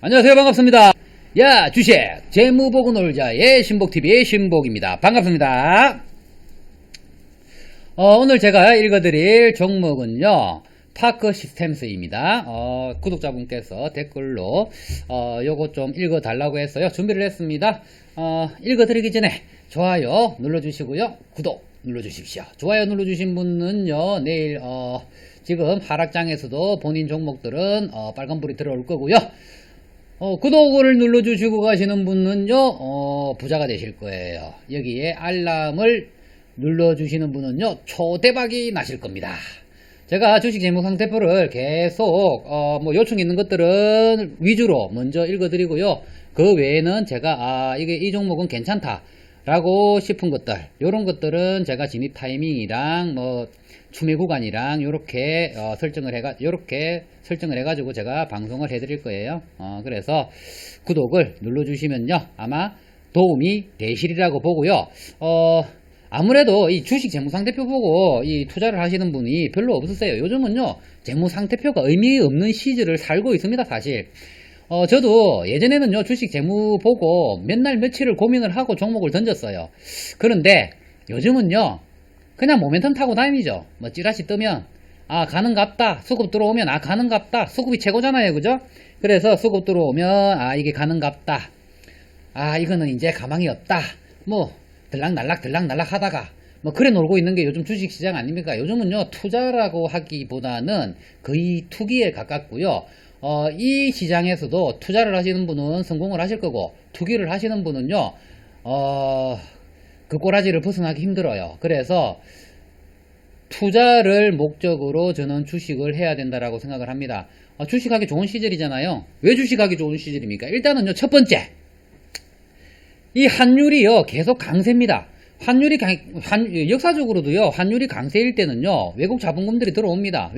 안녕하세요. 반갑습니다. 야, 주식 재무 보고 놀자의 신복TV의 신복입니다. 반갑습니다. 오늘 제가 읽어드릴 종목은요, 파크 시스템스입니다. 구독자분께서 댓글로 요거 좀 읽어달라고 했어요. 준비를 했습니다. 읽어드리기 전에 좋아요 눌러주시고요, 구독 눌러주십시오. 좋아요 눌러주신 분은요, 내일 지금 하락장에서도 본인 종목들은 빨간불이 들어올 거고요. 구독을 눌러주시고 가시는 분은요, 부자가 되실 거예요. 여기에 알람을 눌러주시는 분은요, 초대박이 나실 겁니다. 제가 주식 재무상태표를 계속 뭐 요청 있는 것들은 위주로 먼저 읽어드리고요. 그 외에는 제가 이게 이 종목은 괜찮다 라고 싶은 것들, 요런 것들은 제가 진입 타이밍이랑 뭐 추매 구간이랑 요렇게 설정을 해가지고 제가 방송을 해드릴 거예요. 그래서 구독을 눌러주시면요, 아마 도움이 되시리라고 보고요. 아무래도 이 주식 재무상태표 보고 이 투자를 하시는 분이 별로 없으세요. 요즘은요, 재무상태표가 의미 없는 시절을 살고 있습니다, 사실. 저도 예전에는요, 주식 재무 보고 맨날 며칠을 고민을 하고 종목을 던졌어요. 그런데 요즘은요, 그냥 모멘텀 타고 다니죠. 뭐 찌라시 뜨면 가는갑다, 수급 들어오면 가는갑다, 수급이 최고잖아요, 그죠? 그래서 수급 들어오면 이게 가는갑다, 이거는 이제 가망이 없다, 뭐 들락날락 하다가 뭐 그래 놀고 있는 게 요즘 주식시장 아닙니까? 요즘은요, 투자라고 하기보다는 거의 투기에 가깝고요. 이 시장에서도 투자를 하시는 분은 성공을 하실 거고, 투기를 하시는 분은요, 그 꼬라지를 벗어나기 힘들어요. 그래서 투자를 목적으로 저는 주식을 해야 된다라고 생각을 합니다. 주식하기 좋은 시절이잖아요. 왜 주식하기 좋은 시절입니까? 일단은요, 첫 번째, 이 환율이요, 계속 강세입니다. 역사적으로도요, 환율이 강세일 때는요, 외국 자본금들이 들어옵니다.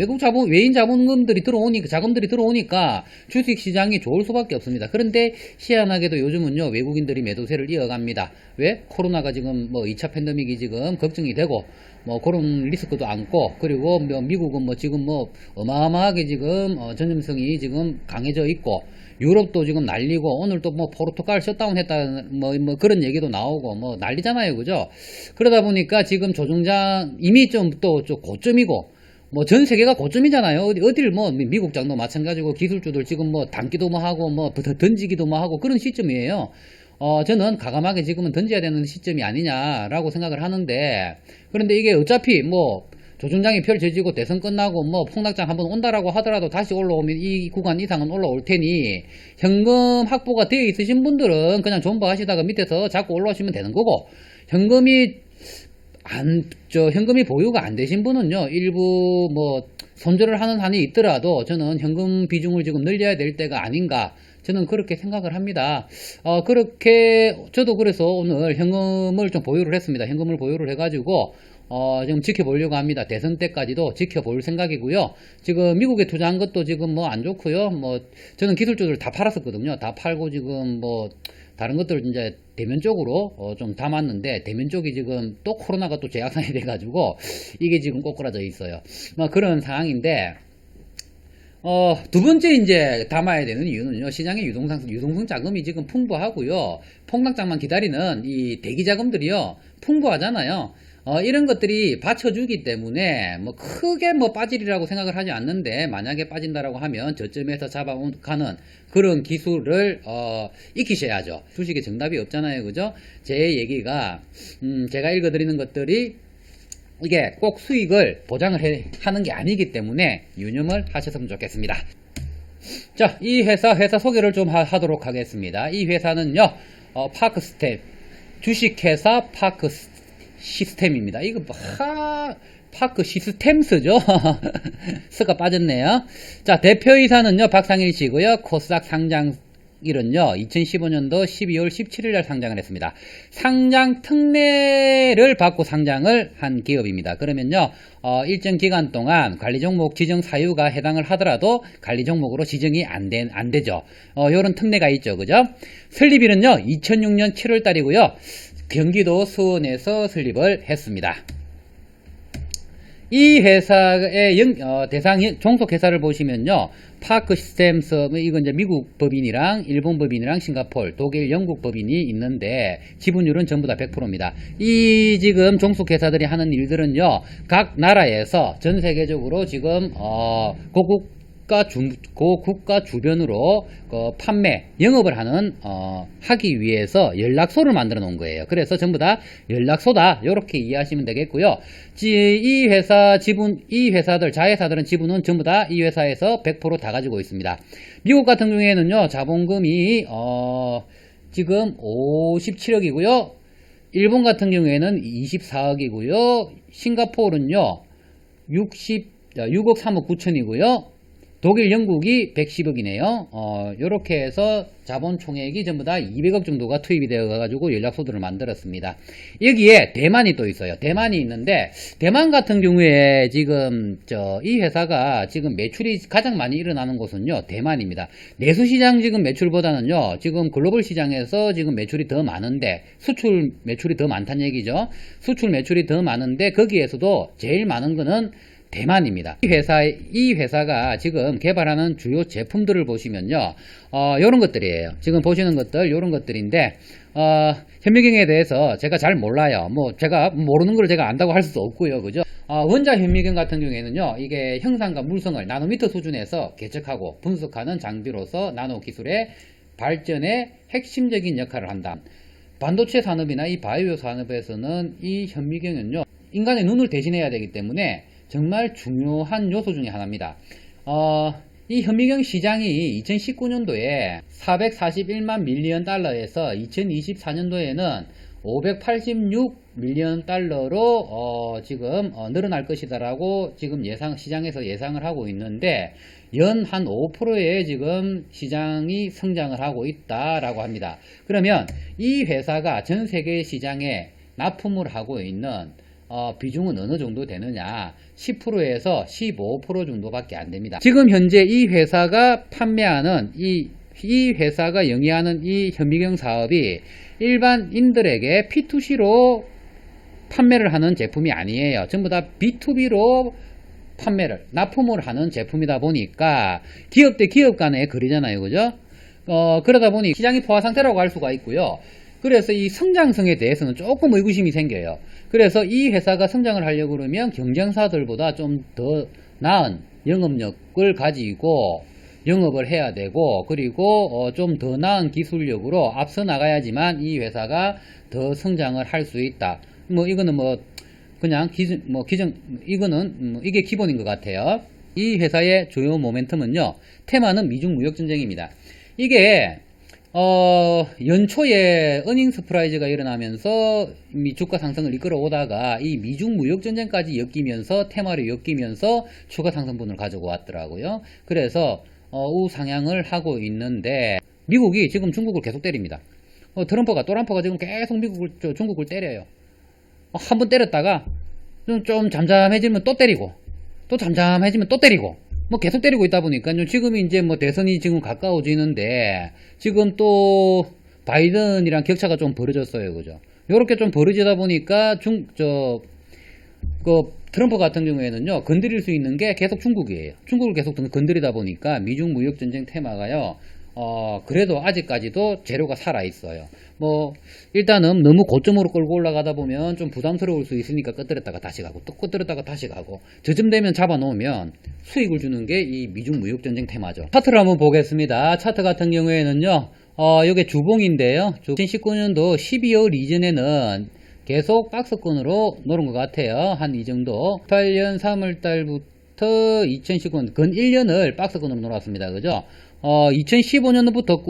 외인 자본금들이 자금들이 들어오니까 주식 시장이 좋을 수밖에 없습니다. 그런데 희한하게도 요즘은요, 외국인들이 매도세를 이어갑니다. 왜? 코로나가 지금 뭐 2차 팬데믹이 지금 걱정이 되고, 뭐 그런 리스크도 안고, 그리고 미국은 뭐 지금 뭐 어마어마하게 지금 전염성이 지금 강해져 있고, 유럽도 지금 난리고, 오늘 또 뭐 포르투갈 셧다운 했다, 뭐 그런 얘기도 나오고, 뭐 난리잖아요, 그죠? 그러다 보니까 지금 조정장 이미 좀 또 고점이고, 뭐 전 세계가 고점이잖아요. 어딜 뭐 미국장도 마찬가지고, 기술주들 지금 뭐 담기도 뭐 하고, 뭐 던지기도 뭐 하고 그런 시점이에요. 저는 과감하게 지금은 던져야 되는 시점이 아니냐라고 생각을 하는데, 그런데 이게 어차피 뭐 조정장이 펼쳐지고 대선 끝나고 뭐 폭락장 한번 온다라고 하더라도 다시 올라오면 이 구간 이상은 올라올 테니, 현금 확보가 되어 있으신 분들은 그냥 존버 하시다가 밑에서 자꾸 올라오시면 되는 거고, 현금이 보유가 안 되신 분은요, 일부 뭐 손절을 하는 한이 있더라도 저는 현금 비중을 지금 늘려야 될 때가 아닌가, 저는 그렇게 생각을 합니다. 저도 그래서 오늘 현금을 좀 보유를 했습니다. 현금을 보유를 해가지고 지금 지켜보려고 합니다. 대선 때까지도 지켜볼 생각이고요. 지금 미국에 투자한 것도 지금 뭐 안 좋고요. 뭐 저는 기술주들 다 팔았었거든요. 다 팔고 지금 뭐 다른 것들 이제 대면 쪽으로 좀 담았는데, 대면 쪽이 지금 또 코로나가 또 재확산이 돼가지고 이게 지금 꼬꾸라져 있어요. 뭐 그런 상황인데, 두 번째 이제 담아야 되는 이유는요, 시장의 유동성 자금이 지금 풍부하고요, 폭락장만 기다리는 이 대기 자금들이요, 풍부하잖아요. 이런 것들이 받쳐주기 때문에 뭐 크게 뭐 빠지리라고 생각을 하지 않는데, 만약에 빠진다라고 하면 저점에서 잡아가는 그런 기술을 익히셔야죠. 주식에 정답이 없잖아요, 그죠? 제 얘기가 제가 읽어드리는 것들이 이게 꼭 수익을 보장을 하는 게 아니기 때문에 유념을 하셨으면 좋겠습니다. 자, 이 회사 소개를 좀 하도록 하겠습니다. 이 회사는요, 파크스템, 주식회사 파크 시스템입니다. 이거 파크 시스템스죠. 스가 빠졌네요. 자, 대표이사는요, 박상일 씨고요. 코스닥 상장일은요, 2015년도 12월 17일 날 상장을 했습니다. 상장 특례를 받고 상장을 한 기업입니다. 그러면요, 일정 기간 동안 관리 종목 지정 사유가 해당을 하더라도 관리 종목으로 지정이 안 되죠. 요런 특례가 있죠, 그죠? 설립일은요, 2006년 7월 달이고요. 경기도 수원에서 설립을 했습니다. 이 회사의 대상 종속 회사를 보시면요. 파크 시스템스, 이건 이제 미국 법인이랑 일본 법인이랑 싱가폴, 독일, 영국 법인이 있는데 지분율은 전부 다 100%입니다. 이 지금 종속 회사들이 하는 일들은요. 각 나라에서 전 세계적으로 지금 고국가 주변으로 판매, 영업을 하기 위해서 연락소를 만들어 놓은 거예요. 그래서 전부 다 연락소다. 이렇게 이해하시면 되겠고요. 이 회사들, 자회사들은 지분은 전부 다 이 회사에서 100%다 가지고 있습니다. 미국 같은 경우에는요, 자본금이, 지금 57억이고요. 일본 같은 경우에는 24억이고요. 싱가포르는요, 6억 3억 9천이고요. 독일, 영국이 110억이네요. 요렇게 해서 자본 총액이 전부 다 200억 정도가 투입이 되어 가지고 연락소들을 만들었습니다. 여기에 대만이 또 있어요. 대만이 있는데, 대만 같은 경우에 지금, 이 회사가 지금 매출이 가장 많이 일어나는 곳은요, 대만입니다. 내수시장 지금 매출보다는요, 지금 글로벌 시장에서 지금 매출이 더 많은데, 수출 매출이 더 많다는 얘기죠. 수출 매출이 더 많은데, 거기에서도 제일 많은 거는 대만입니다. 이 회사가 지금 개발하는 주요 제품들을 보시면요, 요런 것들이에요. 지금 보시는 것들, 요런 것들인데, 현미경에 대해서 제가 잘 몰라요. 제가 모르는 걸 제가 안다고 할 수도 없고요. 그죠? 원자 현미경 같은 경우에는요, 이게 형상과 물성을 나노미터 수준에서 계측하고 분석하는 장비로서 나노 기술의 발전에 핵심적인 역할을 한다. 반도체 산업이나 이 바이오 산업에서는 이 현미경은요, 인간의 눈을 대신해야 되기 때문에 정말 중요한 요소 중에 하나입니다. 이 현미경 시장이 2019년도에 441만 밀리언 달러에서 2024년도에는 586 밀리언 달러로 지금 늘어날 것이다라고 지금 시장에서 예상을 하고 있는데 연 한 5%의 지금 시장이 성장을 하고 있다라고 합니다. 그러면 이 회사가 전 세계 시장에 납품을 하고 있는 비중은 어느 정도 되느냐? 10%에서 15% 정도밖에 안 됩니다. 지금 현재 이 회사가 판매하는 이 회사가 영위하는 이 현미경 사업이 일반인들에게 P2C로 판매를 하는 제품이 아니에요. 전부 다 B2B로 납품을 하는 제품이다 보니까 기업 대 기업 간의 거래잖아요. 그죠? 그러다 보니 시장이 포화 상태라고 할 수가 있고요. 그래서 이 성장성에 대해서는 조금 의구심이 생겨요. 그래서 이 회사가 성장을 하려고 그러면 경쟁사들보다 좀 더 나은 영업력을 가지고 영업을 해야 되고, 그리고 좀 더 나은 기술력으로 앞서 나가야지만 이 회사가 더 성장을 할 수 있다. 이거는 그냥 이게 기본인 것 같아요. 이 회사의 주요 모멘텀은요, 테마는 미중 무역 전쟁입니다. 이게 연초에 어닝 서프라이즈가 일어나면서 주가 상승을 이끌어 오다가 이 미중 무역 전쟁까지 엮이면서 테마로 엮이면서 추가 상승분을 가지고 왔더라고요. 그래서 우상향을 하고 있는데 미국이 지금 중국을 계속 때립니다. 트럼프가 지금 계속 중국을 때려요. 한번 때렸다가 좀 잠잠해지면 또 때리고, 또 잠잠해지면 또 때리고, 계속 때리고 있다 보니까요. 지금 이제 대선이 지금 가까워지는데, 지금 또 바이든이랑 격차가 좀 벌어졌어요. 그죠? 요렇게 좀 벌어지다 보니까 트럼프 같은 경우에는요, 건드릴 수 있는 게 계속 중국이에요. 중국을 계속 건드리다 보니까 미중 무역 전쟁 테마가요, 그래도 아직까지도 재료가 살아있어요. 일단은 너무 고점으로 끌고 올라가다 보면 좀 부담스러울 수 있으니까 끄트렸다가 다시 가고, 또 끄트렸다가 다시 가고, 저점 되면 잡아놓으면 수익을 주는 게 이 미중 무역 전쟁 테마죠. 차트를 한번 보겠습니다. 차트 같은 경우에는요, 요게 주봉인데요. 2019년도 12월 이전에는 계속 박스권으로 노는 것 같아요. 한 이 정도. 8년 3월달부터 2019년, 근 1년을 박스권으로 놀았습니다. 그죠? 2015년부터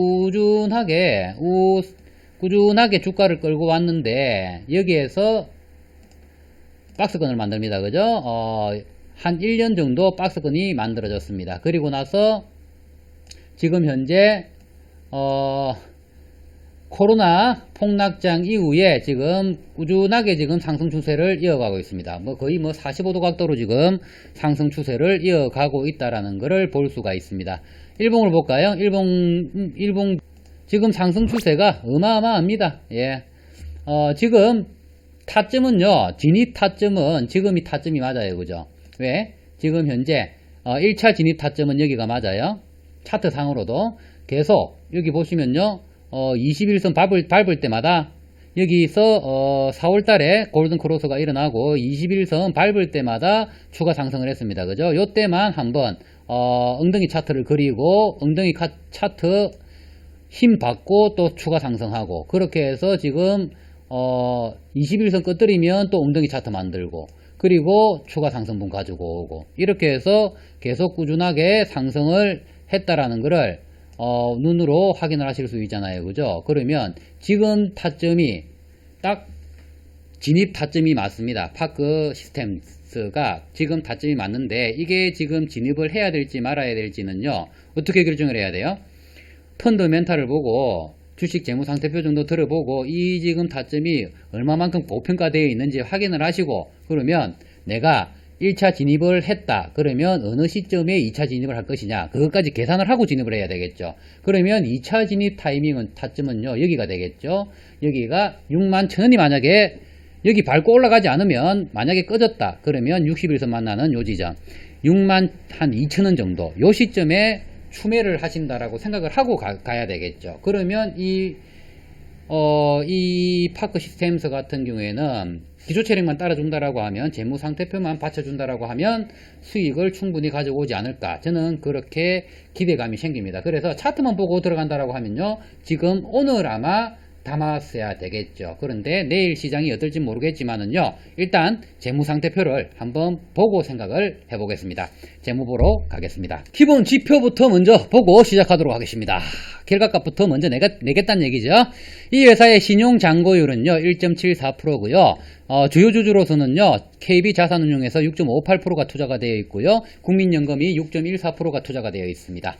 꾸준하게 주가를 끌고 왔는데, 여기에서 박스권을 만듭니다. 그죠? 한 1년 정도 박스권이 만들어졌습니다. 그리고 나서, 지금 현재, 코로나 폭락장 이후에 지금 꾸준하게 지금 상승 추세를 이어가고 있습니다. 거의 45도 각도로 지금 상승 추세를 이어가고 있다라는 것을 볼 수가 있습니다. 일봉을 볼까요? 일봉 지금 상승 추세가 어마어마합니다. 예. 지금 타점은요, 진입 타점은 지금이 타점이 맞아요. 그죠? 왜? 지금 현재 1차 진입 타점은 여기가 맞아요. 차트 상으로도 계속 여기 보시면요, 21선 밟을 때마다 여기서 4월달에 골든 크로스가 일어나고 21선 밟을 때마다 추가 상승을 했습니다. 그죠? 요때만 한번 엉덩이 차트를 그리고 엉덩이 차트 힘 받고 또 추가 상승하고, 그렇게 해서 지금 21선 끝들이면 또 엉덩이 차트 만들고, 그리고 추가 상승분 가지고 오고, 이렇게 해서 계속 꾸준하게 상승을 했다라는 것을 눈으로 확인을 하실 수 있잖아요. 그죠? 그러면 지금 타점이 딱 진입 타점이 맞습니다. 파크 시스템스가 지금 타점이 맞는데, 이게 지금 진입을 해야 될지 말아야 될지는요, 어떻게 결정을 해야 돼요? 펀더멘탈을 보고 주식 재무상태표 정도 들어보고 이 지금 타점이 얼마만큼 고평가되어 있는지 확인을 하시고, 그러면 내가 1차 진입을 했다. 그러면 어느 시점에 2차 진입을 할 것이냐, 그것까지 계산을 하고 진입을 해야 되겠죠. 그러면 2차 진입 타이밍은 타점은요, 여기가 되겠죠. 여기가 6만 1,000원이 만약에 여기 밟고 올라가지 않으면, 만약에 꺼졌다. 그러면 60일선 만나는 요 지점 6만 한 2,000원 정도, 요 시점에 추매를 하신다라고 생각을 하고 가야 되겠죠. 그러면 이 파크 시스템스 같은 경우에는 기조차익만 따라준다라고 하면, 재무상태표만 받쳐준다라고 하면 수익을 충분히 가져오지 않을까, 저는 그렇게 기대감이 생깁니다. 그래서 차트만 보고 들어간다라고 하면요, 지금 오늘 아마 담았어야 되겠죠. 그런데 내일 시장이 어떨지 모르겠지만은요, 일단 재무상태표를 한번 보고 생각을 해보겠습니다. 재무 보러 가겠습니다. 기본 지표부터 먼저 보고 시작하도록 하겠습니다. 결과값부터 먼저 내겠다는 얘기죠. 이 회사의 신용잔고율은요 1.74%고요 주요 주주로서는요 KB자산운용에서 6.58%가 투자가 되어 있고요, 국민연금이 6.14%가 투자가 되어 있습니다.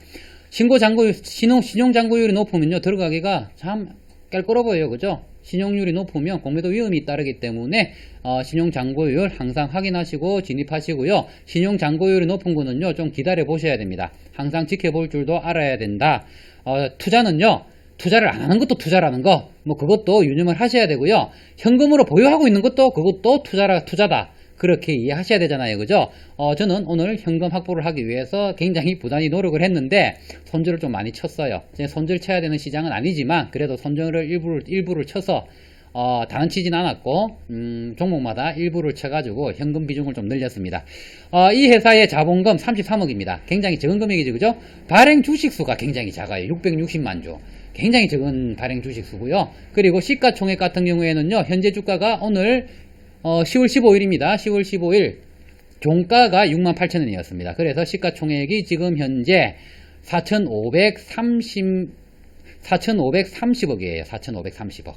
신용잔고율이 높으면요 들어가기가 참 깔끔해 보여요. 그죠? 신용률이 높으면 공매도 위험이 따르기 때문에 신용잔고율 항상 확인하시고 진입하시고요. 신용잔고율이 높은 거는요 좀 기다려 보셔야 됩니다. 항상 지켜볼 줄도 알아야 된다. 투자는요, 투자를 안 하는 것도 투자라는 거, 뭐 그것도 유념을 하셔야 되고요. 현금으로 보유하고 있는 것도 그것도 투자다. 그렇게 이해하셔야 되잖아요. 그죠? 저는 오늘 현금 확보를 하기 위해서 굉장히 부단히 노력을 했는데 손절을 좀 많이 쳤어요. 손절 쳐야 되는 시장은 아니지만 그래도 손절을 일부를 쳐서 다는 치진 않았고 종목마다 일부를 쳐가지고 현금 비중을 좀 늘렸습니다. 이 회사의 자본금 33억입니다. 굉장히 적은 금액이죠. 그죠? 발행 주식수가 굉장히 작아요. 660만 주. 굉장히 적은 발행 주식수고요. 그리고 시가총액 같은 경우에는요, 현재 주가가 오늘 10월 15일입니다. 10월 15일 종가가 68,000원이었습니다. 그래서 시가총액이 지금 현재 4,530억이에요. 4,530억.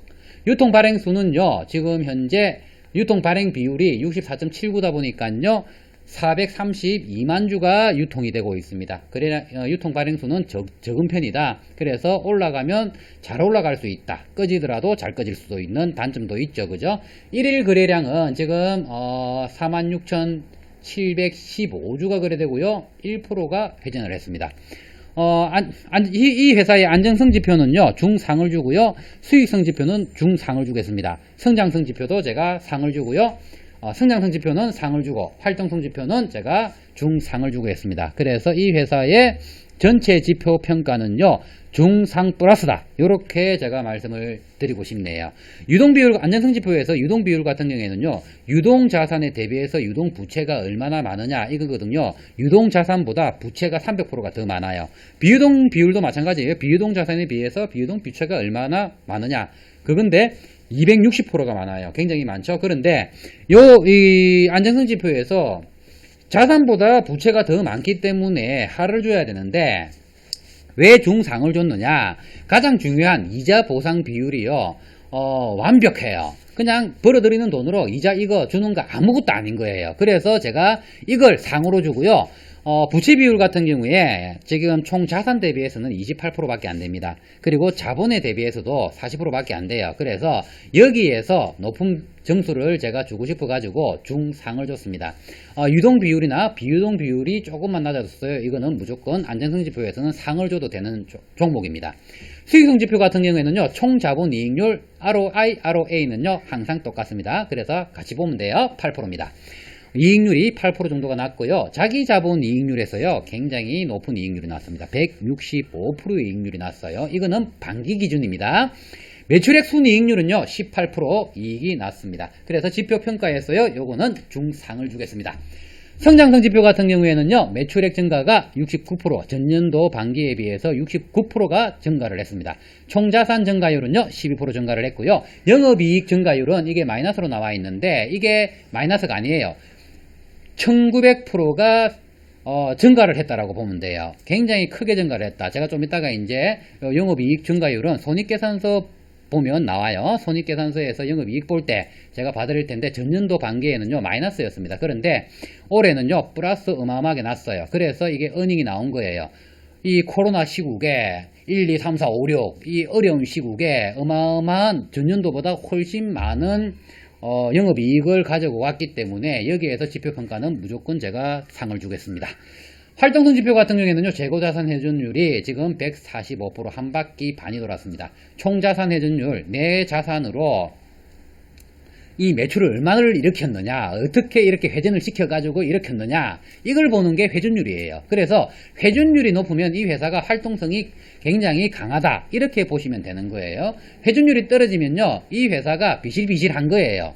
유통 발행수는요, 지금 현재 유통 발행 비율이 64.79다 보니까요, 432만 주가 유통이 되고 있습니다. 그래 유통 발행수는 적은 편이다. 그래서 올라가면 잘 올라갈 수 있다. 꺼지더라도 잘 꺼질 수도 있는 단점도 있죠. 그죠? 1일 거래량은 지금 46,715주가 거래되고요. 1%가 회전을 했습니다. 이 회사의 안정성 지표는요 중상을 주고요, 수익성 지표는 중상을 주겠습니다. 성장성 지표도 제가 상을 주고요, 성장성 지표는 상을 주고, 활동성 지표는 제가 중상을 주고 했습니다. 그래서 이 회사의 전체 지표 평가는요 중상 플러스다, 이렇게 제가 말씀을 드리고 싶네요. 유동비율, 안정성 지표에서 유동비율 같은 경우에는요 유동자산에 대비해서 유동부채가 얼마나 많으냐 이거거든요. 유동자산보다 부채가 300%가 더 많아요. 비유동 비율도 마찬가지예요. 비유동자산에 비해서 비유동부채가 얼마나 많으냐 그건데 260%가 많아요. 굉장히 많죠. 그런데 이 안정성 지표에서 자산보다 부채가 더 많기 때문에 하를 줘야 되는데, 왜 중상을 줬느냐? 가장 중요한 이자 보상 비율이요 완벽해요. 그냥 벌어들이는 돈으로 이자 이거 주는 거 아무것도 아닌 거예요. 그래서 제가 이걸 상으로 주고요, 부채 비율 같은 경우에 지금 총 자산 대비해서는 28%밖에 안 됩니다. 그리고 자본에 대비해서도 40%밖에 안 돼요. 그래서 여기에서 높은 점수를 제가 주고 싶어 가지고 중상을 줬습니다. 유동 비율이나 비유동 비율이 조금만 낮아졌어요. 이거는 무조건 안전성 지표에서는 상을 줘도 되는 종목입니다. 수익성 지표 같은 경우에는요, 총 자본 이익률 ROI, ROA는요 항상 똑같습니다. 그래서 같이 보면 돼요. 8%입니다. 이익률이 8% 정도가 났고요. 자기 자본 이익률에서요 굉장히 높은 이익률이 났습니다. 165%의 이익률이 났어요. 이거는 반기 기준입니다. 매출액 순이익률은요 18% 이익이 났습니다. 그래서 지표 평가에서요 요거는 중상을 주겠습니다. 성장성 지표 같은 경우에는요 매출액 증가가 69%, 전년도 반기에 비해서 69%가 증가를 했습니다. 총자산 증가율은요 12% 증가를 했고요. 영업이익 증가율은 이게 마이너스로 나와 있는데 이게 마이너스가 아니에요. 1900%가 증가를 했다라고 보면 돼요. 굉장히 크게 증가를 했다. 제가 좀 이따가 이제 영업이익 증가율은 손익계산서 보면 나와요. 손익계산서에서 영업이익 볼 때 제가 봐드릴 텐데 전년도 반기에는요 마이너스였습니다. 그런데 올해는요 플러스 어마어마하게 났어요. 그래서 이게 어닝이 나온 거예요. 이 코로나 시국에 1, 2, 3, 4, 5, 6 이 어려운 시국에 어마어마한 전년도보다 훨씬 많은 영업이익을 가지고 왔기 때문에 여기에서 지표평가는 무조건 제가 상을 주겠습니다. 활동성 지표 같은 경우에는요 재고자산 회전율이 지금 145% 한 바퀴 반이 돌았습니다. 총자산 회전율 내 자산으로 이 매출을 얼마를 일으켰느냐, 어떻게 이렇게 회전을 시켜가지고 일으켰느냐, 이걸 보는 게 회전율이에요. 그래서 회전율이 높으면 이 회사가 활동성이 굉장히 강하다, 이렇게 보시면 되는 거예요. 회전율이 떨어지면요 이 회사가 비실비실한 거예요.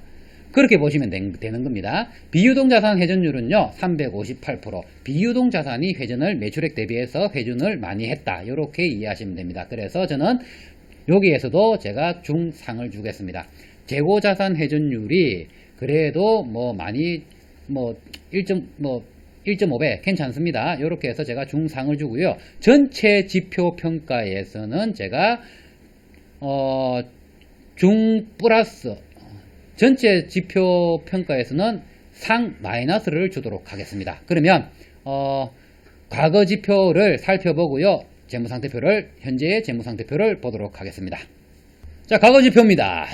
그렇게 보시면 되는 겁니다. 비유동 자산 회전율은요 358%, 비유동 자산이 회전을 매출액 대비해서 회전을 많이 했다, 이렇게 이해하시면 됩니다. 그래서 저는 여기에서도 제가 중상을 주겠습니다. 재고자산 회전율이 그래도 많이 1.5배 괜찮습니다. 이렇게 해서 제가 중상을 주고요. 전체 지표 평가에서는 제가 중 플러스, 전체 지표 평가에서는 상 마이너스를 주도록 하겠습니다. 그러면 과거 지표를 살펴보고요. 재무상태표를, 현재의 재무상태표를 보도록 하겠습니다. 자, 과거 지표입니다.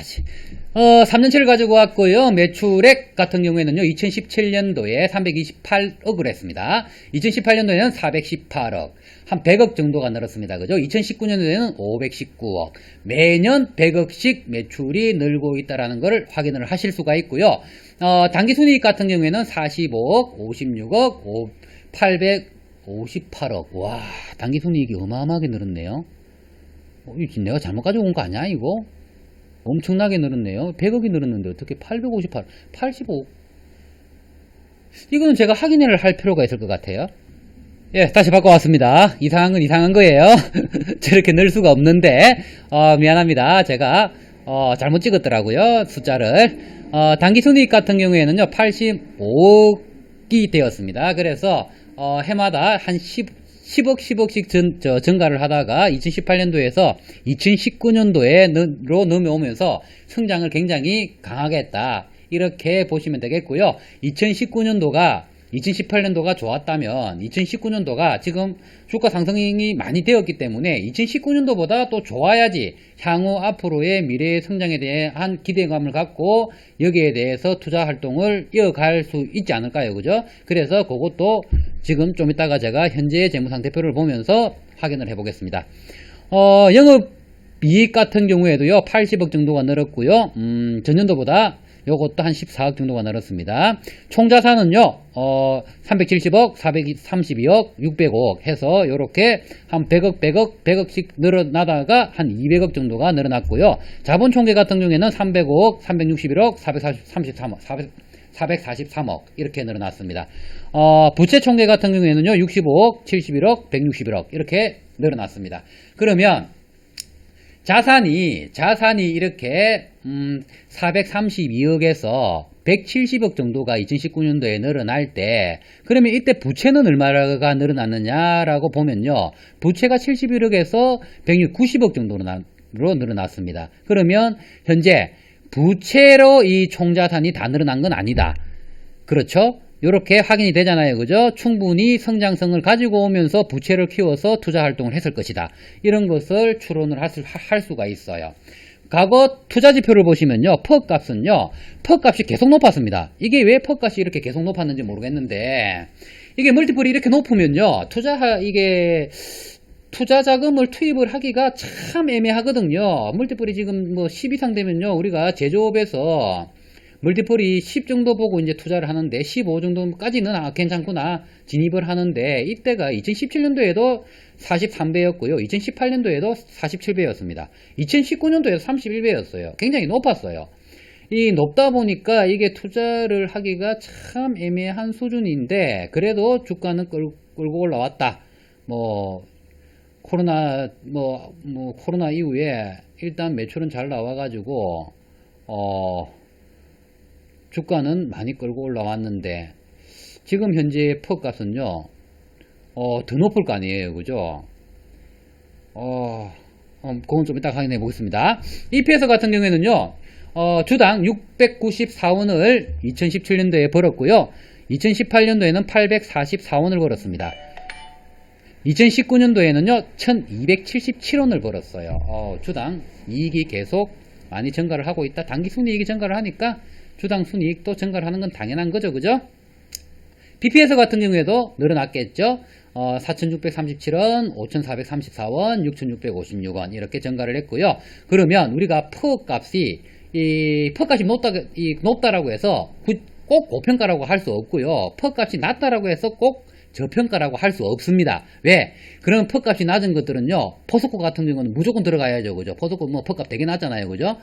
3년치를 가지고 왔고요. 매출액 같은 경우에는요, 2017년도에 328억을 했습니다. 2018년도에는 418억, 한 100억 정도가 늘었습니다. 그죠? 2019년도에는 519억. 매년 100억씩 매출이 늘고 있다라는 걸 확인을 하실 수가 있고요. 당기순이익 같은 경우에는 45억, 56억, 858억. 와, 당기순이익이 어마어마하게 늘었네요. 이거 내가 잘못 가지고 온 거 아니야, 이거? 엄청나게 늘었네요. 100억이 늘었는데 어떻게 858, 85? 이거는 제가 확인을 할 필요가 있을 것 같아요. 예, 다시 바꿔왔습니다. 이상한 건 이상한 거예요. 저렇게 늘 수가 없는데, 미안합니다. 제가, 잘못 찍었더라고요. 숫자를. 당기순이익 같은 경우에는요, 85억이 되었습니다. 그래서, 해마다 한 10억씩 증가를 하다가 2018년도에서 2019년도로 넘어오면서 성장을 굉장히 강하게 했다, 이렇게 보시면 되겠고요. 2018년도가 좋았다면 2019년도가 지금 주가 상승이 많이 되었기 때문에 2019년도보다 또 좋아야지 향후 앞으로의 미래의 성장에 대한 기대감을 갖고 여기에 대해서 투자 활동을 이어갈 수 있지 않을까요? 그죠? 그래서 그것도 지금 좀 이따가 제가 현재의 재무상태표를 보면서 확인을 해 보겠습니다. 영업이익 같은 경우에도요 80억 정도가 늘었고요. 전년도보다 요것도 한 14억 정도가 늘었습니다. 총자산은요 370억, 432억, 605억 해서 요렇게 한 100억씩 늘어나다가 한 200억 정도가 늘어났고요. 자본 총계 같은 경우에는 305억, 361억, 443억 이렇게 늘어났습니다. 부채 총계 같은 경우에는요 65억, 71억, 161억 이렇게 늘어났습니다. 그러면 자산이 이렇게 432억에서 170억 정도가 2019년도에 늘어날 때, 그러면 이때 부채는 얼마가 늘어났느냐라고 보면요, 부채가 71억에서 190억 정도로 늘어났습니다. 그러면 현재 부채로 이 총자산이 다 늘어난 건 아니다. 그렇죠? 요렇게 확인이 되잖아요. 그죠? 충분히 성장성을 가지고 오면서 부채를 키워서 투자 활동을 했을 것이다. 이런 것을 추론을 할 수가 있어요. 과거 투자 지표를 보시면요. 퍼 값은요. 퍼 값이 계속 높았습니다. 이게 왜 퍼 값이 이렇게 계속 높았는지 모르겠는데, 이게 멀티플이 이렇게 높으면요. 투자 자금을 투입을 하기가 참 애매하거든요. 멀티플이 지금 뭐 10 이상 되면요. 우리가 제조업에서 멀티플이 10 정도 보고 이제 투자를 하는데 15 정도까지는 괜찮구나 진입을 하는데, 이때가 2017년도에도 43배였고요. 2018년도에도 47배였습니다. 2019년도에도 31배였어요. 굉장히 높았어요. 이 높다 보니까 이게 투자를 하기가 참 애매한 수준인데, 그래도 주가는 끌고 올라왔다. 코로나 이후에 일단 매출은 잘 나와가지고 주가는 많이 끌고 올라왔는데, 지금 현재 퍼 값은요 더 높을 거 아니에요. 그죠? 그건 좀 이따 확인해 보겠습니다. EPS 같은 경우에는요 주당 694원을 2017년도에 벌었고요. 2018년도에는 844원을 벌었습니다. 2019년도에는요 1277원을 벌었어요. 주당 이익이 계속 많이 증가를 하고 있다. 단기 순이익이 증가를 하니까 주당 순이익도 증가를 하는 건 당연한 거죠. 그죠? BPS 같은 경우에도 늘어났겠죠. 4,637원, 5,434원, 6,656원 이렇게 증가를 했고요. 그러면 우리가 퍼 값이 높다라고 해서 꼭 고평가라고 할 수 없고요. 퍼 값이 낮다라고 해서 꼭 저평가라고 할 수 없습니다. 왜? 그럼 퍼 값이 낮은 것들은요, 포스코 같은 경우는 무조건 들어가야죠. 그죠? 포스코 퍼 값 되게 낮잖아요. 그죠?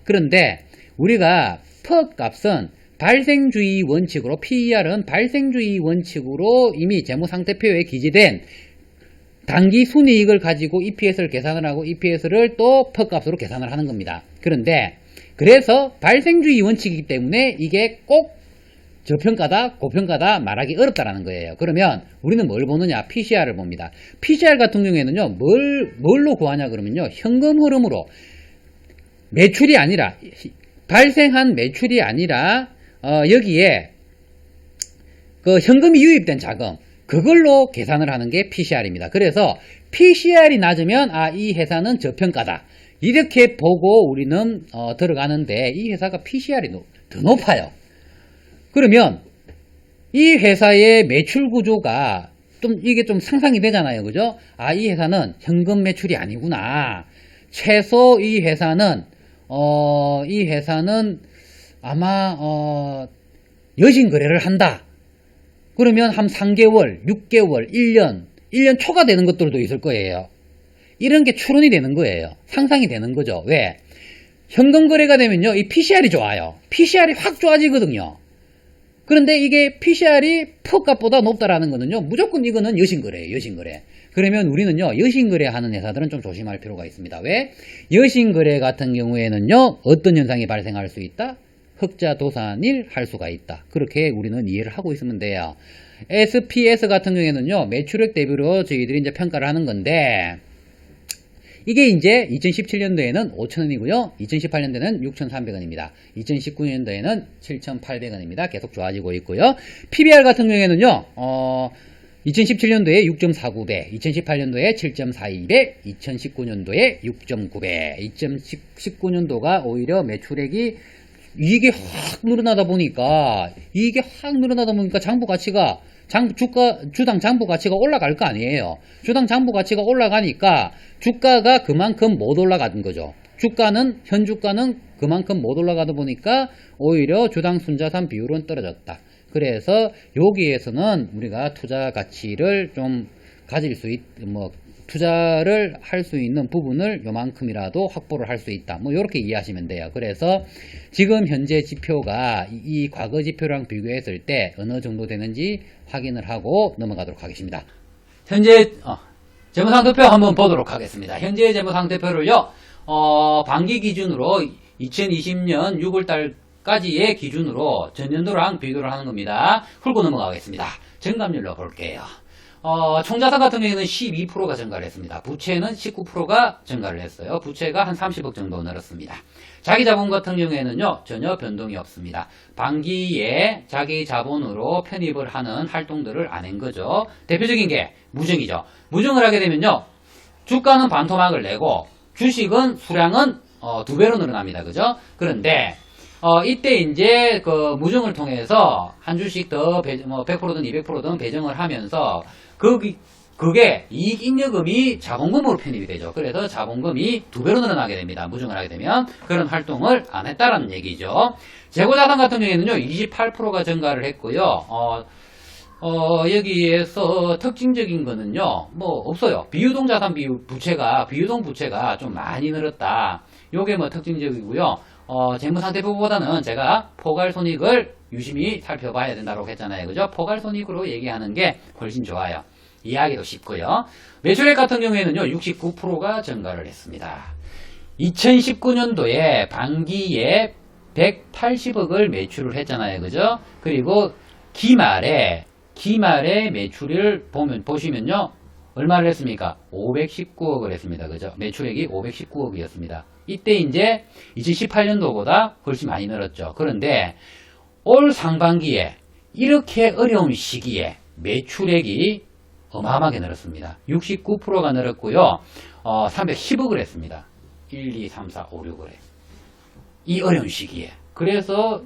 그런데 우리가 퍼 값은 발생주의 원칙으로, PER은 발생주의 원칙으로 이미 재무상태표에 기재된 단기 순이익을 가지고 EPS를 계산을 하고 EPS를 또 퍼 값으로 계산을 하는 겁니다. 그래서 발생주의 원칙이기 때문에 이게 꼭 저평가다, 고평가다 말하기 어렵다라는 거예요. 그러면 우리는 뭘 보느냐? PCR을 봅니다. PCR 같은 경우에는요, 뭘로 구하냐 그러면요, 현금 흐름으로, 매출이 아니라, 발생한 매출이 아니라, 여기에 그 현금이 유입된 자금, 그걸로 계산을 하는 게 PCR입니다. 그래서 PCR이 낮으면 이 회사는 저평가다, 이렇게 보고 우리는 들어가는데, 이 회사가 PCR이 더 높아요. 그러면 이 회사의 매출 구조가 이게 좀 상상이 되잖아요. 그죠? 이 회사는 현금 매출이 아니구나. 최소 이 회사는 아마 여신 거래를 한다. 그러면 한 3개월, 6개월, 1년 초가 되는 것들도 있을 거예요. 이런 게 추론이 되는 거예요. 상상이 되는 거죠. 왜? 현금 거래가 되면요, 이 PCR이 좋아요. PCR이 확 좋아지거든요. 그런데 이게 PCR이 퍼 값보다 높다라는 거는요, 무조건 이거는 여신거래예요. 여신거래. 그러면 우리는요, 여신거래 하는 회사들은 좀 조심할 필요가 있습니다. 왜? 여신거래 같은 경우에는요, 어떤 현상이 발생할 수 있다? 흑자도산일 할 수가 있다. 그렇게 우리는 이해를 하고 있으면 돼요. SPS 같은 경우에는요, 매출액 대비로 저희들이 이제 평가를 하는 건데, 이게 이제 2017년도에는 5,000원이고요. 2018년도에는 6,300원입니다. 2019년도에는 7,800원입니다. 계속 좋아지고 있고요. PBR 같은 경우에는요, 2017년도에 6.49배, 2018년도에 7.42배, 2019년도에 6.9배, 2019년도가 오히려 매출액이 이익이 확 늘어나다 보니까 장부 가치가 주당 장부 가치가 올라갈 거 아니에요. 주당 장부 가치가 올라가니까 주가가 그만큼 못 올라가는 거죠. 현 주가는 그만큼 못 올라가다 보니까 오히려 주당 순자산 비율은 떨어졌다. 그래서 여기에서는 우리가 투자 가치를 좀 가질 수 투자를 할 수 있는 부분을 요만큼이라도 확보를 할 수 있다. 이렇게 이해하시면 돼요. 그래서 지금 현재 지표가 이 과거 지표랑 비교했을 때 어느 정도 되는지 확인을 하고 넘어가도록 하겠습니다. 현재 재무상태표 한번 보도록 하겠습니다. 현재 재무상태표를요, 반기 기준으로 2020년 6월달까지의 기준으로 전년도랑 비교를 하는 겁니다. 훑고 넘어가겠습니다. 정답률로 볼게요. 총자산 같은 경우에는 12%가 증가를 했습니다. 부채는 19%가 증가를 했어요. 부채가 한 30억 정도 늘었습니다. 자기 자본 같은 경우에는요, 전혀 변동이 없습니다. 반기에 자기 자본으로 편입을 하는 활동들을 안 한 거죠. 대표적인 게 무증이죠. 무증을 하게 되면요, 주가는 반토막을 내고 주식은 수량은 2배로 늘어납니다. 그죠? 그런데 이때 이제 그 무증을 통해서 한 주씩 더 100%든 200%든 배정을 하면서 그게 이익잉여금이 자본금으로 편입이 되죠. 그래서 자본금이 2배로 늘어나게 됩니다. 무증을 하게 되면 그런 활동을 안 했다라는 얘기죠. 재고자산 같은 경우에는요, 28%가 증가를 했고요. 여기에서 특징적인 거는요, 뭐 없어요. 비유동 자산 비유동 부채가 좀 많이 늘었다. 요게 뭐 특징적이고요. 재무상태표보다는 제가 포괄손익을 유심히 살펴봐야 된다고 했잖아요. 그죠? 포괄손익으로 얘기하는 게 훨씬 좋아요. 이해하기도 쉽고요. 매출액 같은 경우에는요, 69%가 증가를 했습니다. 2019년도에 반기에 180억을 매출을 했잖아요. 그죠? 그리고 기말에 매출을 보시면요, 얼마를 했습니까? 519억을 했습니다. 그죠? 매출액이 519억이었습니다. 이때 이제 2018년도보다 훨씬 많이 늘었죠. 그런데 올 상반기에 이렇게 어려운 시기에 매출액이 어마어마하게 늘었습니다. 69%가 늘었고요. 310억을 했습니다. 1, 2, 3, 4, 5, 6을 해. 이 어려운 시기에. 그래서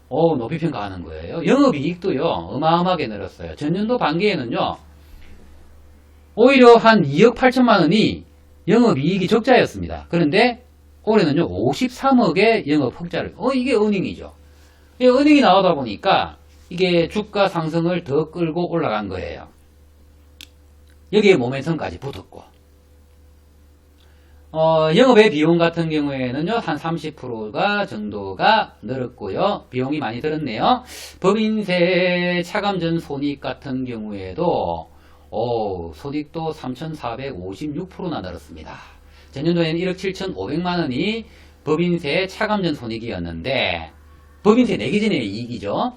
높이 평가하는 거예요. 영업이익도요, 어마어마하게 늘었어요. 전년도 반기에는요, 오히려 한 2억 8천만 원이 영업이익이 적자였습니다. 그런데 올해는요, 53억의 영업 흑자를, 이게 어닝이죠. 이 어닝이 나오다 보니까 이게 주가 상승을 더 끌고 올라간 거예요. 여기에 모멘텀까지 붙었고, 영업의 비용 같은 경우에는요, 한 30%가 정도가 늘었고요. 비용이 많이 들었네요. 법인세 차감전 손익 같은 경우에도, 손익도 3,456%나 늘었습니다. 전년도에는 1억 7,500만원이 법인세 차감전 손익이었는데, 법인세 내기 전의 이익이죠.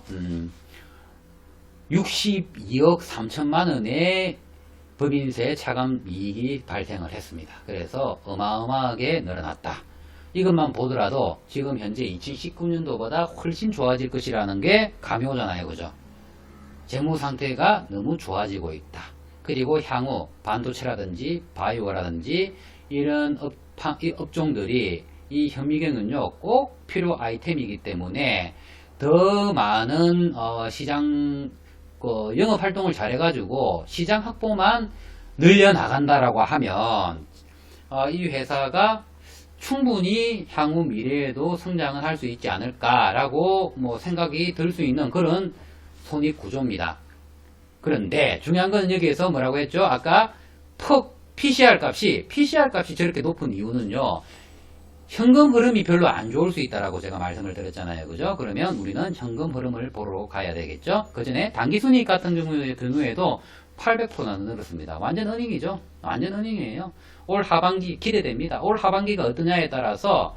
62억 3천만원의 법인세 차감 이익이 발생을 했습니다. 그래서 어마어마하게 늘어났다. 이것만 보더라도 지금 현재 2019년도보다 훨씬 좋아질 것이라는 게 감이 오잖아요. 그죠? 재무 상태가 너무 좋아지고 있다. 그리고 향후 반도체라든지 바이오라든지 이런 업종들이 이 현미경은요, 꼭 필요 아이템이기 때문에 더 많은 시장 영업 활동을 잘해가지고 시장 확보만 늘려나간다라고 하면 이 회사가 충분히 향후 미래에도 성장을 할 수 있지 않을까라고 생각이 들 수 있는 그런 손익 구조입니다. 그런데 중요한 건 여기에서 뭐라고 했죠? 아까 PCR 값이 저렇게 높은 이유는요, 현금 흐름이 별로 안 좋을 수 있다라고 제가 말씀을 드렸잖아요. 그죠? 그러면 우리는 현금 흐름을 보러 가야 되겠죠? 그 전에 단기순이익 같은 경우에도 800%나 늘었습니다. 완전 어닝이죠? 완전 어닝이에요. 올 하반기 기대됩니다. 올 하반기가 어떠냐에 따라서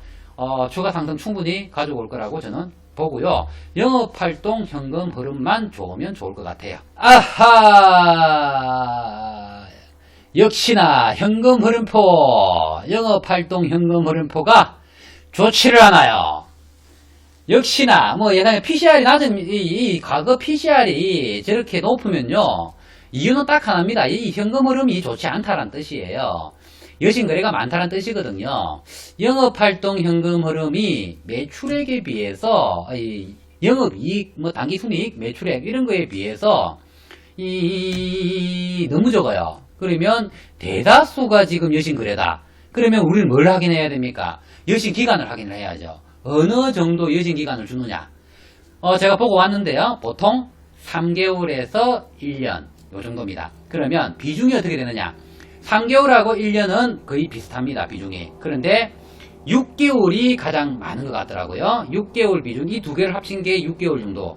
추가 상승 충분히 가져올 거라고 저는 보고요. 영업활동 현금 흐름만 좋으면 좋을 것 같아요. 아하! 역시나 현금 흐름포, 영업활동 현금 흐름포가 좋지를 않아요. 역시나 예상에 PCR이 낮은 이 과거 PCR이 저렇게 높으면요, 이유는 딱 하나입니다. 이 현금 흐름이 좋지 않다는 뜻이에요. 여신거래가 많다는 뜻이거든요. 영업활동 현금 흐름이 매출액에 비해서 영업이익, 단기순이익, 매출액 이런 거에 비해서 너무 적어요. 그러면 대다수가 지금 여신거래다. 그러면 우리는 뭘 확인해야 됩니까? 여신기간을 확인을 해야죠. 어느 정도 여신기간을 주느냐. 제가 보고 왔는데요. 보통 3개월에서 1년 요 정도입니다. 그러면 비중이 어떻게 되느냐. 3개월하고 1년은 거의 비슷합니다. 비중이. 그런데 6개월이 가장 많은 것 같더라고요. 6개월 비중, 이 두 개를 합친 게 6개월 정도.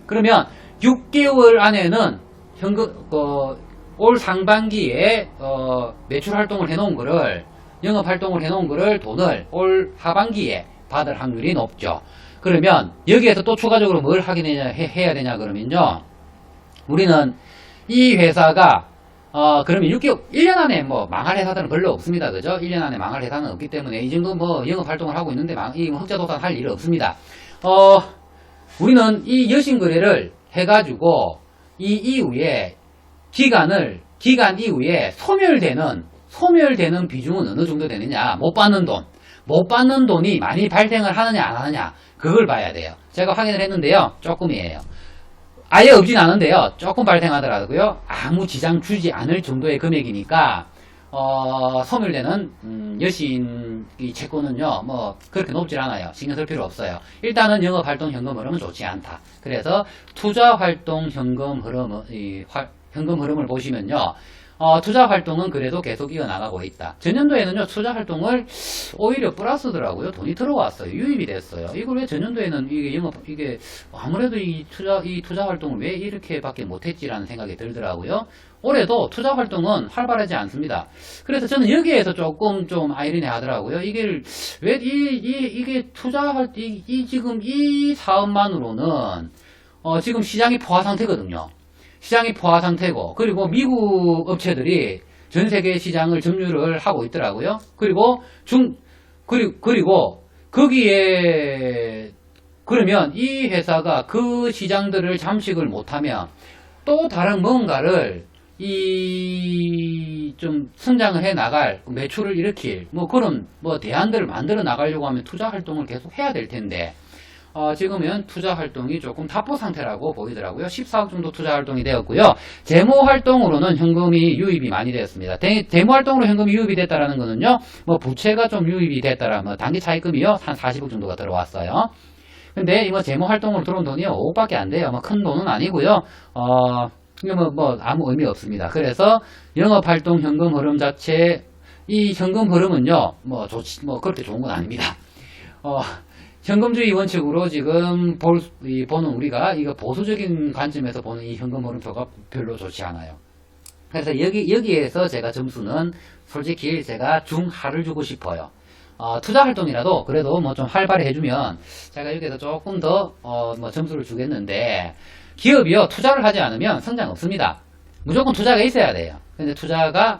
그러면 6개월 안에는 올 상반기에 매출 활동을 해놓은 거를, 영업 활동을 해놓은 거를 돈을 올 하반기에 받을 확률이 높죠. 그러면 여기에서 또 추가적으로 뭘 확인해야 되냐 그러면요, 우리는 이 회사가 그러면 6개월, 1년 안에 뭐 망할 회사들은 별로 없습니다. 그죠? 1년 안에 망할 회사는 없기 때문에 이 정도 뭐 영업 활동을 하고 있는데 이 흑자도산 할 일은 없습니다. 우리는 이 여신 거래를 해가지고 이 이후에 기간 이후에 소멸되는 비중은 어느 정도 되느냐? 못 받는 돈이 많이 발생을 하느냐 안 하느냐 그걸 봐야 돼요. 제가 확인을 했는데요. 조금이에요. 아예 없진 않은데요. 조금 발생하더라고요. 아무 지장 주지 않을 정도의 금액이니까 소멸되는 여신 이 채권은요, 뭐 그렇게 높질 않아요. 신경 쓸 필요 없어요. 일단은 영업활동 현금 흐름은 좋지 않다. 그래서 투자활동 현금 흐름을 보시면요, 투자 활동은 그래도 계속 이어나가고 있다. 전년도에는요, 투자 활동을 오히려 플러스더라고요. 돈이 들어왔어요. 유입이 됐어요. 이걸 왜 전년도에는 이게 아무래도 이 투자 활동을 왜 이렇게밖에 못했지라는 생각이 들더라고요. 올해도 투자 활동은 활발하지 않습니다. 그래서 저는 여기에서 조금 좀 아이러니 하더라고요. 이게 왜 이게 지금 이 사업만으로는 지금 시장이 포화 상태거든요. 시장이 포화 상태고, 그리고 미국 업체들이 전 세계 시장을 점유를 하고 있더라고요. 그리고 거기에, 그러면 이 회사가 그 시장들을 잠식을 못하면 또 다른 뭔가를 좀 성장을 해 나갈, 매출을 일으킬, 뭐 그런, 대안들을 만들어 나가려고 하면 투자 활동을 계속 해야 될 텐데, 지금은 투자 활동이 조금 답보 상태라고 보이더라고요. 14억 정도 투자 활동이 되었고요. 재무 활동으로는 현금이 유입이 많이 되었습니다. 재무 활동으로 현금이 유입이 됐다라는 거는요, 부채가 좀 유입이 됐다라, 단기 차입금이요, 한 40억 정도가 들어왔어요. 근데 이거 재무 활동으로 들어온 돈이 5억밖에 안 돼요. 큰 돈은 아니고요. 아무 의미 없습니다. 그래서 영업 활동 현금 흐름 자체, 이 현금 흐름은요, 그렇게 좋은 건 아닙니다. 현금주의 원칙으로 지금 보는 우리가 이거 보수적인 관점에서 보는 이 현금 흐름표가 별로 좋지 않아요. 그래서 여기에서 제가 점수는 솔직히 제가 중하를 주고 싶어요. 투자 활동이라도 그래도 좀 활발히 해주면 제가 여기에서 조금 더 점수를 주겠는데, 기업이요, 투자를 하지 않으면 성장 없습니다. 무조건 투자가 있어야 돼요. 근데 투자가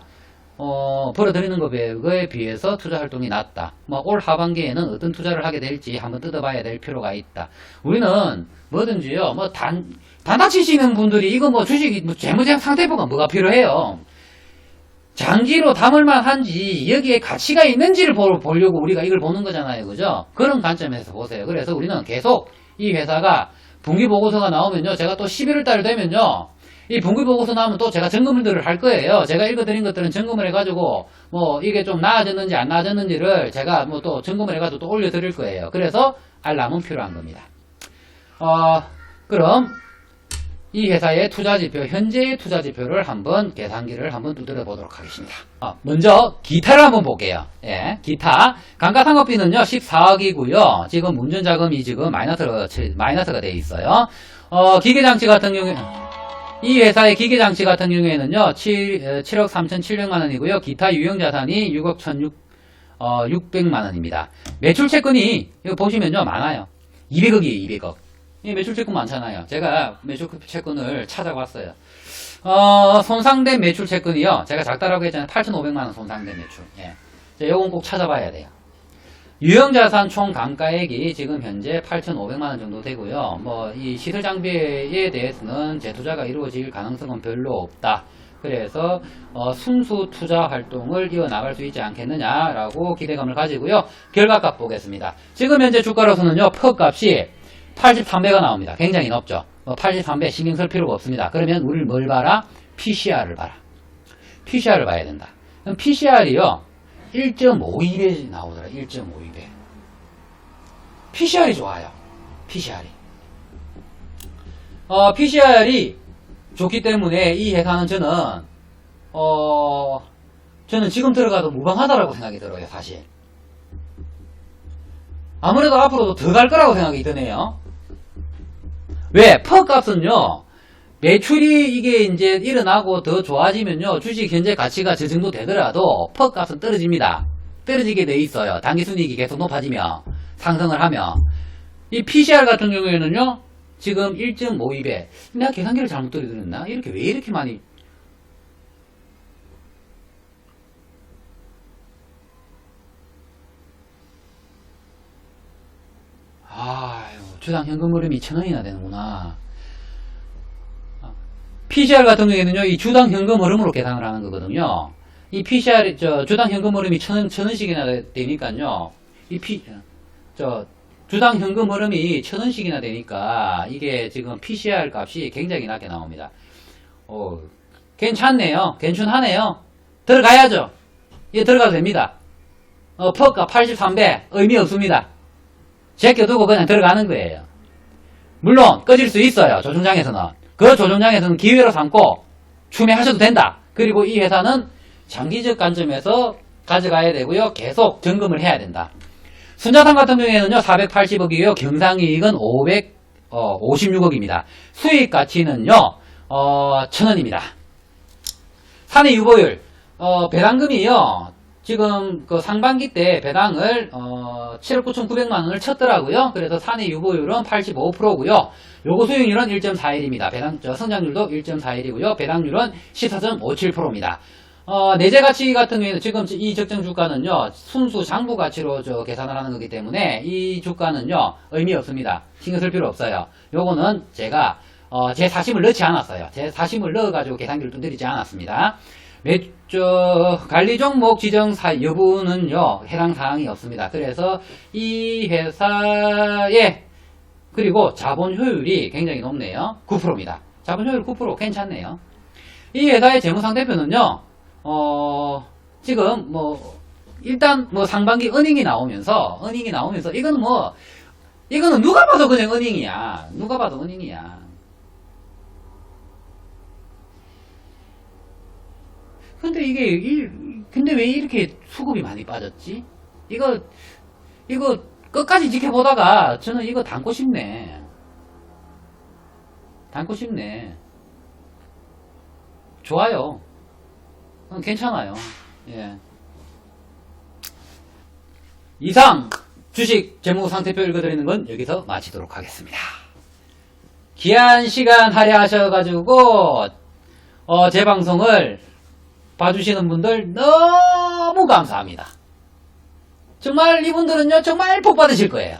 벌어들이는 것에 비해서 투자 활동이 낮다. 올 하반기에는 어떤 투자를 하게 될지 한번 뜯어봐야 될 필요가 있다. 우리는 뭐든지요, 단닥치시는 분들이 이거 주식, 재무제약 상태보가 뭐가 필요해요. 장기로 담을만 한지, 여기에 가치가 있는지를 보려고 우리가 이걸 보는 거잖아요. 그죠? 그런 관점에서 보세요. 그래서 우리는 계속 이 회사가 분기보고서가 나오면요, 제가 또 11월 달 되면요, 이 분기보고서 나오면 또 제가 점검들을 할 거예요. 제가 읽어드린 것들은 점검을 해가지고, 이게 좀 나아졌는지 안 나아졌는지를 제가 또 점검을 해가지고 또 올려드릴 거예요. 그래서 알람은 필요한 겁니다. 그럼, 이 회사의 투자지표, 현재의 투자지표를 한번 계산기를 한번 두드려 보도록 하겠습니다. 먼저, 기타를 한번 볼게요. 예, 기타. 감가상각비는요, 14억이고요. 지금 운전자금이 지금 마이너스가 되어 있어요. 기계장치 같은 경우에, 이 회사의 기계장치 같은 경우에는요, 7억 3,700만원이고요. 기타 유형자산이 6억 1,600만원입니다. 매출채권이, 이거 보시면요, 많아요. 200억이에요, 200억. 이 매출채권 많잖아요. 제가 매출채권을 찾아봤어요. 손상된 매출채권이요, 제가 작다라고 했잖아요. 8,500만원 손상된 매출. 예. 요건 꼭 찾아봐야 돼요. 유형자산 총 감가액이 지금 현재 8,500만원 정도 되고요. 이 시설장비에 대해서는 재투자가 이루어질 가능성은 별로 없다. 그래서 순수 투자 활동을 이어나갈 수 있지 않겠느냐라고 기대감을 가지고요. 결과값 보겠습니다. 지금 현재 주가로서는요, 퍼값이 83배가 나옵니다. 굉장히 높죠. 83배 신경 쓸 필요가 없습니다. 그러면 우리를 뭘 봐라? PCR을 봐라. PCR을 봐야 된다. 그럼 PCR이요, 1.52배 나오더라. 1.52배. PCR이 좋아요. PCR이. PCR이 좋기 때문에 이 회사는 저는 지금 들어가도 무방하다라고 생각이 들어요, 사실. 아무래도 앞으로도 더 갈 거라고 생각이 드네요. 왜? 퍼값은요, 매출이 이게 이제 일어나고 더 좋아지면요, 주식 현재 가치가 저 정도 되더라도 퍼값은 떨어집니다. 떨어지게 돼 있어요. 당기순이익이 계속 높아지면, 상승을 하면. 이 PCR 같은 경우에는요, 지금 1.52배. 내가 계산기를 잘못 들이드렸나? 이렇게 왜 이렇게 많이 아유, 주당 현금 흐름이 1,000원이나 되는구나. PCR 같은 경우에는요, 이 주당 현금 흐름으로 계산을 하는 거거든요. 이 PCR, 주당 현금 흐름이 1,000원씩이나 되니까요. 주당 현금 흐름이 1,000원씩이나 되니까, 이게 지금 PCR 값이 굉장히 낮게 나옵니다. 괜찮네요. 괜찮하네요. 들어가야죠. 예, 들어가도 됩니다. 퍼가 83배, 의미 없습니다. 제껴두고 그냥 들어가는 거예요. 물론, 꺼질 수 있어요. 조종장에서는. 그 조종장에서는 기회로 삼고 추매하셔도 된다. 그리고 이 회사는 장기적 관점에서 가져가야 되고요. 계속 점검을 해야 된다. 순자산 같은 경우에는요, 480억이고요. 경상이익은 556억입니다. 수익 가치는요, 1,000원입니다. 사내 유보율, 배당금이요, 지금 그 상반기 때 배당을 7억 9,900만원을 쳤더라고요. 그래서 사내 유보율은 85%고요. 요거 수익률은 1.41입니다. 성장률도 1.41이고요. 배당률은 14.57%입니다. 내재 가치 같은 경우에는 지금 이 적정 주가는요, 순수 장부 가치로 계산을 하는 거기 때문에 이 주가는요, 의미 없습니다. 신경 쓸 필요 없어요. 요거는 제가 제 사심을 넣지 않았어요. 제 사심을 넣어가지고 계산기를 두드리지 않았습니다. 관리 종목 지정 여부는요, 해당 사항이 없습니다. 그래서 이 회사의 그리고 자본 효율이 굉장히 높네요. 9%입니다. 자본 효율 9% 괜찮네요. 이 회사의 재무상태표는요, 지금 일단 상반기 어닝이 나오면서 이거는 누가 봐도 그냥 어닝이야. 누가 봐도 어닝이야. 근데 왜 이렇게 수급이 많이 빠졌지? 이거 끝까지 지켜보다가 저는 이거 담고 싶네. 좋아요. 괜찮아요. 예. 이상 주식 재무상태표 읽어드리는 건 여기서 마치도록 하겠습니다. 귀한 시간 할애하셔가지고 제 방송을 봐주시는 분들 너무 감사합니다. 정말 이분들은요, 정말 복 받으실 거예요.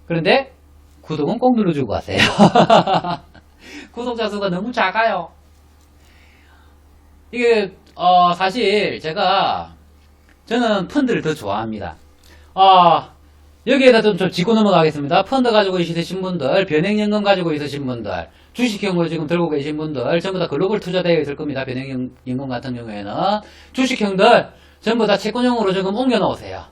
그런데 구독은 꼭 눌러주고 가세요. 구독자 수가 너무 작아요. 이게 사실 저는 펀드를 더 좋아합니다. 여기에다 좀 짚고 넘어가겠습니다. 펀드 가지고 있으신 분들, 변액연금 가지고 있으신 분들, 주식형으로 지금 들고 계신 분들 전부 다 글로벌 투자되어 있을 겁니다. 변액연금 같은 경우에는 주식형들 전부 다 채권형으로 지금 옮겨 놓으세요.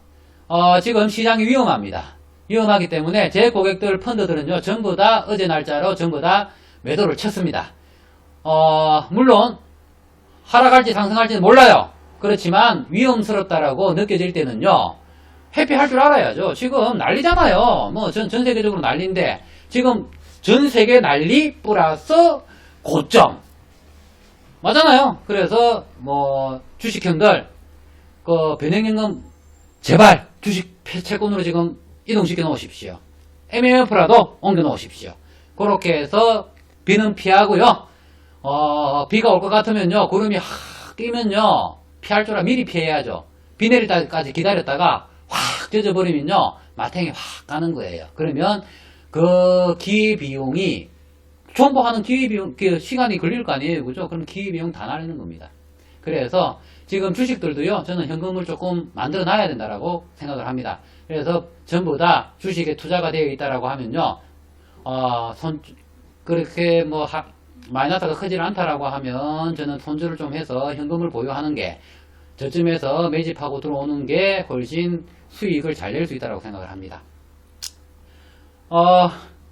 지금 시장이 위험합니다. 위험하기 때문에 제 고객들 펀드들은요, 전부 다 어제 날짜로 전부 다 매도를 쳤습니다. 물론 하락할지 상승할지는 몰라요. 그렇지만 위험스럽다라고 느껴질 때는요, 회피할 줄 알아야죠. 지금 난리잖아요. 전 세계적으로 난리인데, 지금 전 세계 난리 플러스 고점. 맞잖아요. 그래서, 주식형들, 변액연금, 제발, 주식 채권으로 지금 이동시켜 놓으십시오. MMF라도 옮겨 놓으십시오. 그렇게 해서, 비는 피하고요. 비가 올 것 같으면요, 구름이 확 끼면요, 피할 줄 알아 미리 피해야죠. 비 내릴 때까지 기다렸다가 확 젖어버리면요, 마탱이 확 가는 거예요. 그러면 그 기회비용이, 정보하는 기회비용, 시간이 걸릴 거 아니에요. 그죠? 그럼 기회비용 다 날리는 겁니다. 그래서 지금 주식들도요, 저는 현금을 조금 만들어 놔야 된다라고 생각을 합니다. 그래서 전부 다 주식에 투자가 되어 있다라고 하면요, 그렇게 마이너스가 크지 않다라고 하면 저는 손절을 좀 해서 현금을 보유하는 게, 저쯤에서 매집하고 들어오는 게 훨씬 수익을 잘 낼 수 있다고 생각을 합니다.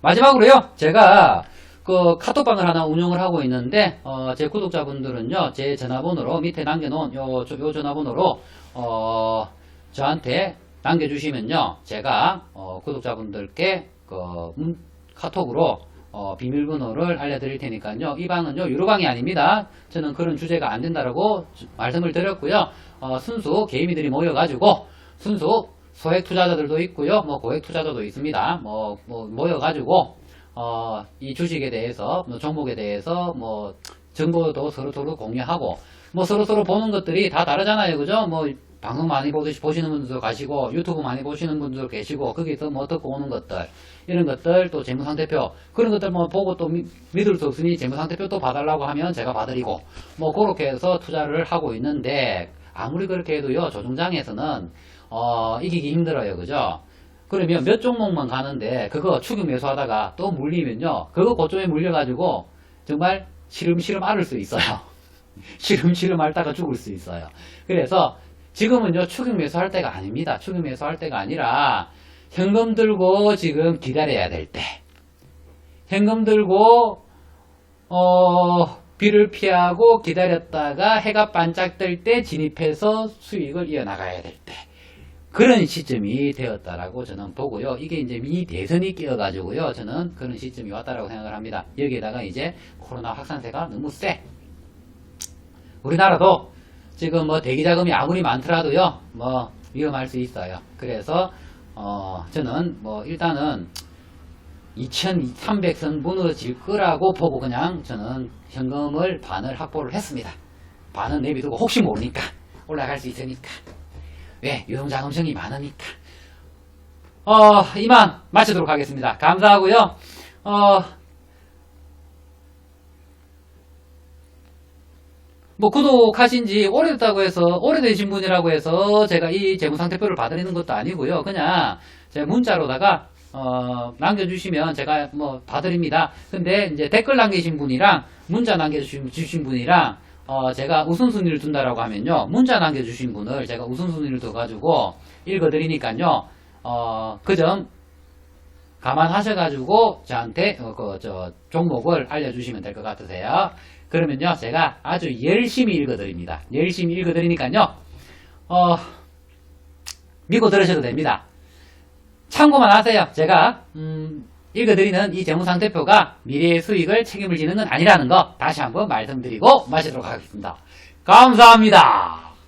마지막으로요, 제가 카톡방을 하나 운영을 하고 있는데, 제 구독자분들은요, 제 전화번호로 밑에 남겨놓은 요 전화번호로 저한테 남겨주시면요, 제가 구독자분들께 카톡으로 비밀번호를 알려드릴 테니까요. 이 방은요, 유료방이 아닙니다. 저는 그런 주제가 안 된다라고 말씀을 드렸고요. 순수 개미들이 모여가지고 순수 소액 투자자들도 있고요. 뭐 고액 투자자도 있습니다. 모여가지고 이 주식에 대해서, 종목에 대해서 정보도 서로 공유하고, 서로 보는 것들이 다 다르잖아요. 그죠? 방송 많이 보시는 분들도 가시고, 유튜브 많이 보시는 분들도 계시고, 거기서 듣고 오는 것들, 이런 것들, 또 재무상태표, 그런 것들 보고 또 믿을 수 없으니 재무상태표 또 봐달라고 하면 제가 봐드리고, 그렇게 해서 투자를 하고 있는데, 아무리 그렇게 해도요, 조종장에서는, 이기기 힘들어요. 그죠? 그러면 몇 종목만 가는데, 그거 추격 매수하다가 또 물리면요, 그거 고점에 물려가지고, 정말 시름시름 앓을 수 있어요. 시름시름 앓다가 죽을 수 있어요. 그래서, 지금은요, 추격 매수할 때가 아닙니다. 추격 매수할 때가 아니라, 현금 들고 지금 기다려야 될 때. 현금 들고, 비를 피하고 기다렸다가 해가 반짝 뜰 때 진입해서 수익을 이어나가야 될 때. 그런 시점이 되었다라고 저는 보고요. 이게 이제 미 대선이 끼어가지고요. 저는 그런 시점이 왔다라고 생각을 합니다. 여기에다가 이제 코로나 확산세가 너무 세. 우리나라도 지금 대기자금이 아무리 많더라도요, 위험할 수 있어요. 그래서, 저는 일단은 2300선 무너질 거라고 보고 그냥 저는 현금을 반을 확보를 했습니다. 반은 내비두고 혹시 모르니까 올라갈 수 있으니까. 왜? 유동자금성이 많으니까. 이만 마치도록 하겠습니다. 감사하고요. 구독하신 지 오래되신 분이라고 해서 제가 이 재무상태표를 봐드리는 것도 아니고요. 그냥 제 문자로다가, 남겨주시면 제가 봐드립니다. 근데 이제 댓글 남기신 분이랑 문자 남겨주신 분이랑, 제가 우선순위를 둔다라고 하면요. 문자 남겨주신 분을 제가 우선순위를 둬가지고 읽어드리니까요. 그 점 감안하셔가지고 저한테, 종목을 알려주시면 될 것 같으세요. 그러면요, 제가 아주 열심히 읽어드립니다. 열심히 읽어드리니까요, 믿고 들으셔도 됩니다. 참고만 하세요. 제가, 읽어드리는 이 재무상태표가 미래의 수익을 책임을 지는 건 아니라는 거 다시 한번 말씀드리고 마치도록 하겠습니다. 감사합니다.